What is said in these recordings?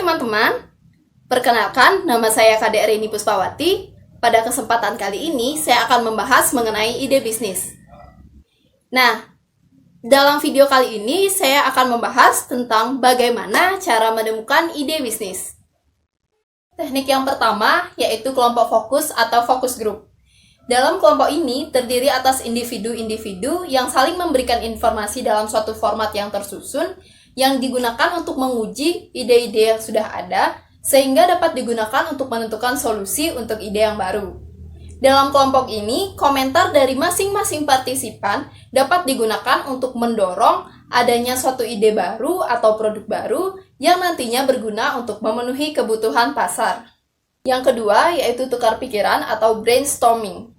teman-teman, perkenalkan nama saya Kak Rini Puspawati. Pada kesempatan kali ini saya akan membahas mengenai ide bisnis. Nah, dalam video kali ini saya akan membahas tentang bagaimana cara menemukan ide bisnis. Teknik yang pertama yaitu kelompok fokus atau focus group. Dalam kelompok ini terdiri atas individu-individu yang saling memberikan informasi dalam suatu format yang tersusun yang digunakan untuk menguji ide-ide yang sudah ada, sehingga dapat digunakan untuk menentukan solusi untuk ide yang baru. Dalam kelompok ini, komentar dari masing-masing partisipan dapat digunakan untuk mendorong adanya suatu ide baru atau produk baru yang nantinya berguna untuk memenuhi kebutuhan pasar. Yang kedua, yaitu tukar pikiran atau brainstorming.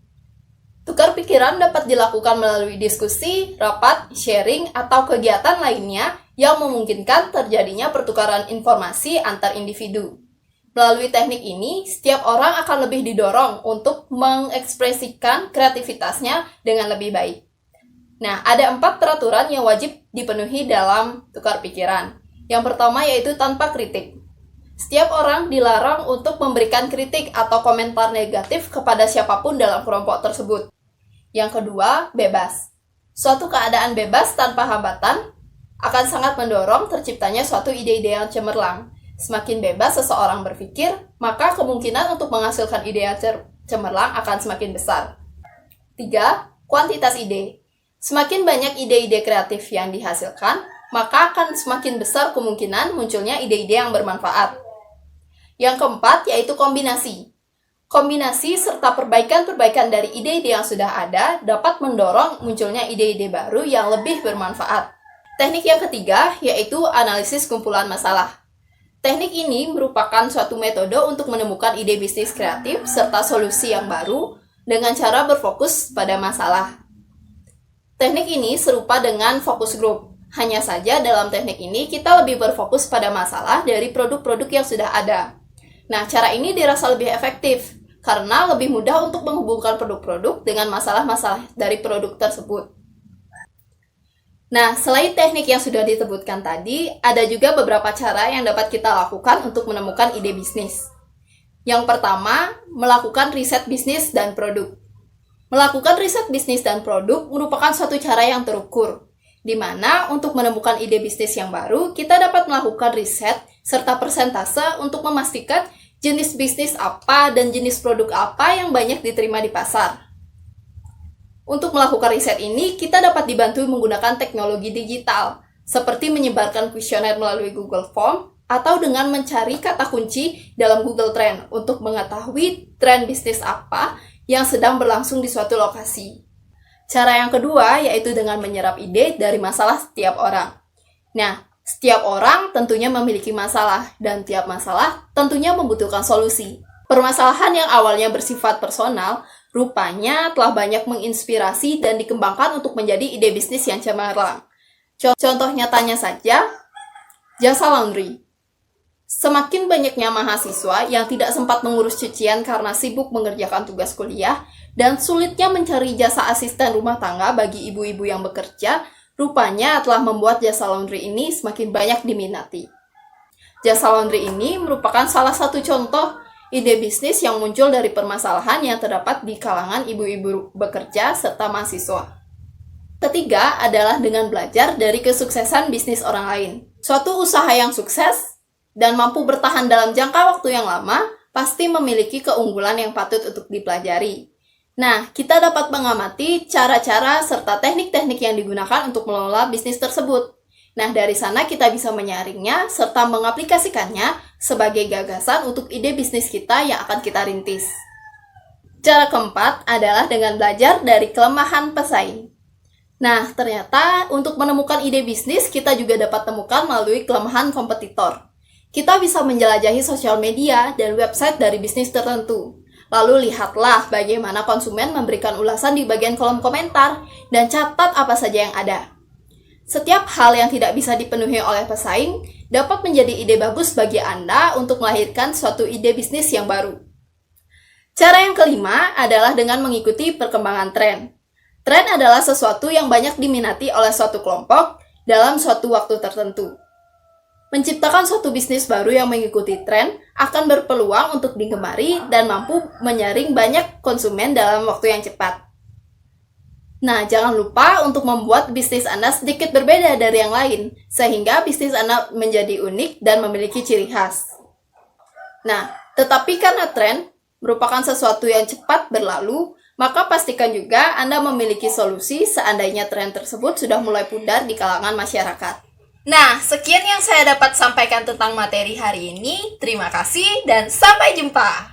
Tukar pikiran dapat dilakukan melalui diskusi, rapat, sharing, atau kegiatan lainnya yang memungkinkan terjadinya pertukaran informasi antar individu. Melalui teknik ini, setiap orang akan lebih didorong untuk mengekspresikan kreativitasnya dengan lebih baik. Nah, ada 4 peraturan yang wajib dipenuhi dalam tukar pikiran. Yang pertama yaitu tanpa kritik. Setiap orang dilarang untuk memberikan kritik atau komentar negatif kepada siapapun dalam kelompok tersebut. Yang kedua, bebas. Suatu keadaan bebas tanpa hambatan akan sangat mendorong terciptanya suatu ide-ide yang cemerlang. Semakin bebas seseorang berpikir, maka kemungkinan untuk menghasilkan ide yang cemerlang akan semakin besar. 3. Kuantitas ide. Semakin banyak ide-ide kreatif yang dihasilkan, maka akan semakin besar kemungkinan munculnya ide-ide yang bermanfaat. Yang keempat, yaitu kombinasi. Kombinasi serta perbaikan-perbaikan dari ide-ide yang sudah ada dapat mendorong munculnya ide-ide baru yang lebih bermanfaat. Teknik yang ketiga yaitu analisis kumpulan masalah. Teknik ini merupakan suatu metode untuk menemukan ide bisnis kreatif serta solusi yang baru dengan cara berfokus pada masalah. Teknik ini serupa dengan focus group. Hanya saja dalam teknik ini kita lebih berfokus pada masalah dari produk-produk yang sudah ada. Nah, cara ini dirasa lebih efektif karena lebih mudah untuk menghubungkan produk-produk dengan masalah-masalah dari produk tersebut. Nah, selain teknik yang sudah disebutkan tadi, ada juga beberapa cara yang dapat kita lakukan untuk menemukan ide bisnis. Yang pertama, melakukan riset bisnis dan produk. Melakukan riset bisnis dan produk merupakan suatu cara yang terukur, di mana untuk menemukan ide bisnis yang baru, kita dapat melakukan riset serta persentase untuk memastikan jenis bisnis apa dan jenis produk apa yang banyak diterima di pasar. Untuk melakukan riset ini, kita dapat dibantu menggunakan teknologi digital, seperti menyebarkan kuesioner melalui Google Form, atau dengan mencari kata kunci dalam Google Trend untuk mengetahui tren bisnis apa yang sedang berlangsung di suatu lokasi. Cara yang kedua yaitu dengan menyerap ide dari masalah setiap orang. Nah, setiap orang tentunya memiliki masalah, dan tiap masalah tentunya membutuhkan solusi. Permasalahan yang awalnya bersifat personal, rupanya telah banyak menginspirasi dan dikembangkan untuk menjadi ide bisnis yang cemerlang. Contoh nyatanya saja, jasa laundry. Semakin banyaknya mahasiswa yang tidak sempat mengurus cucian karena sibuk mengerjakan tugas kuliah, dan sulitnya mencari jasa asisten rumah tangga bagi ibu-ibu yang bekerja, rupanya telah membuat jasa laundry ini semakin banyak diminati. Jasa laundry ini merupakan salah satu contoh ide bisnis yang muncul dari permasalahan yang terdapat di kalangan ibu-ibu bekerja serta mahasiswa. Ketiga adalah dengan belajar dari kesuksesan bisnis orang lain. Suatu usaha yang sukses dan mampu bertahan dalam jangka waktu yang lama pasti memiliki keunggulan yang patut untuk dipelajari. Nah, kita dapat mengamati cara-cara serta teknik-teknik yang digunakan untuk mengelola bisnis tersebut. Nah, dari sana kita bisa menyaringnya serta mengaplikasikannya sebagai gagasan untuk ide bisnis kita yang akan kita rintis. Cara keempat adalah dengan belajar dari kelemahan pesaing. Nah, ternyata untuk menemukan ide bisnis kita juga dapat temukan melalui kelemahan kompetitor. Kita bisa menjelajahi sosial media dan website dari bisnis tertentu. Lalu lihatlah bagaimana konsumen memberikan ulasan di bagian kolom komentar dan catat apa saja yang ada. Setiap hal yang tidak bisa dipenuhi oleh pesaing dapat menjadi ide bagus bagi Anda untuk melahirkan suatu ide bisnis yang baru. Cara yang kelima adalah dengan mengikuti perkembangan tren. Tren adalah sesuatu yang banyak diminati oleh suatu kelompok dalam suatu waktu tertentu. Menciptakan suatu bisnis baru yang mengikuti tren akan berpeluang untuk digemari dan mampu menyaring banyak konsumen dalam waktu yang cepat. Nah, jangan lupa untuk membuat bisnis Anda sedikit berbeda dari yang lain, sehingga bisnis Anda menjadi unik dan memiliki ciri khas. Nah, tetapi karena tren merupakan sesuatu yang cepat berlalu, maka pastikan juga Anda memiliki solusi seandainya tren tersebut sudah mulai pudar di kalangan masyarakat. Nah, sekian yang saya dapat sampaikan tentang materi hari ini. Terima kasih dan sampai jumpa.